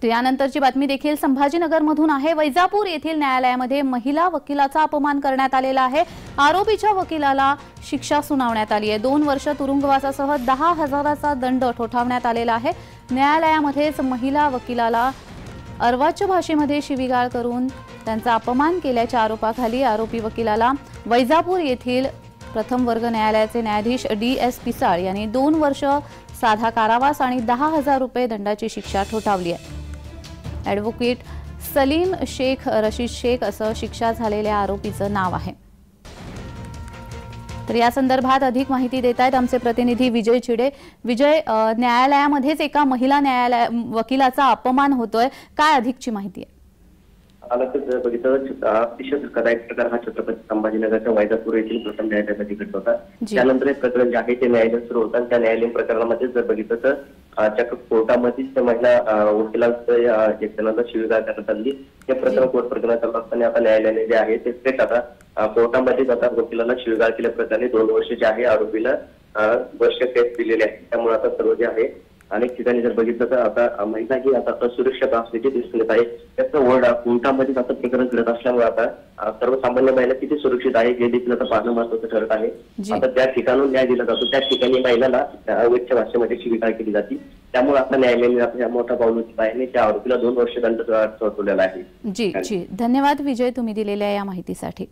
यानंतरची बातमी देखील संभाजीनगरमधून आहे। वैजापूर येथील न्यायालयामध्ये महिला वकिलाचा अपमान करण्यात आलेला आहे। आरोपीच्या वकिलाला शिक्षा सुनावण्यात आली आहे। 2 वर्ष तुरुंगवासासह 10,000चा दंड ठोठावण्यात आलेला आहे। न्यायालयामध्येच महिला वकिलाला अर्वाच्य भाषेमध्ये शिवीगाळ करून त्यांचा अपमान केल्याच्या आरोपाखाली आरोपी वकिलाला वैजापूर येथील प्रथम वर्ग न्यायालयाचे न्यायाधीश DS पिसाळ यांनी 2 वर्ष साधा कारावास आणि 10,000 रुपये दंडाची शिक्षा ठोठावली आहे। ॲडव्होकेट सलीम शेख रशीद शेख असं शिक्षा झालेल्या आरोपीचं नाव आहे। तर या संदर्भात अधिक माहिती देत आहेत आमचे प्रतिनिधी विजय चिडे। विजय, न्यायालयामध्येच एका महिला वकिलाचा अपमान होतोय, काय अधिकची माहिती आहे? बघितलं अतिशय धक्कादायक प्रकार हा छत्रपती संभाजीनगरच्या वैजापूर येथील प्रथम न्यायालयामध्ये घडला होता। त्यानंतर एक प्रकरण जे आहे ते न्यायालय सुरू होतं आणि त्या न्यायालयीन प्रकरणामध्ये जर बघितलं तर चक्क कोर्टामध्येच महिला वकिलांचं एक जणांना शिवीगाळ करण्यात आली। हे प्रकरण कोर्ट प्रकरण चालू असताना आता न्यायालयाने जे आहे ते थेट आता कोर्टामध्येच आता वकिलांना शिवीगाळ केल्याप्रकरणी 2 वर्ष जे आहे आरोपीला वर्ष केस दिलेले आहे। त्यामुळे आता सर्व जे आहे अनेक ठिकाणी जर बघितलं तर आता महिला ही आता असुरक्षित असल्याची दिसून येत आहे। त्याचं ओरडा कोर्टामध्ये आता प्रकरण घडत असल्यामुळे आता सर्वसामान्य महिला किती सुरक्षित आहे हे देखील आता पाहणं महत्वाचं ठरत आहे। आता त्या ठिकाणून न्याय दिला जातो त्या ठिकाणी महिलाला अवैध भाषेमध्ये शिवीगाळ केली जाते। त्यामुळे आता न्यायालयाने मोठा पाऊल उचलला आहे। त्या आरोपीला 2 वर्ष दंड ठोठावलेला आहे। जी धन्यवाद विजय, तुम्ही दिलेल्या या माहितीसाठी।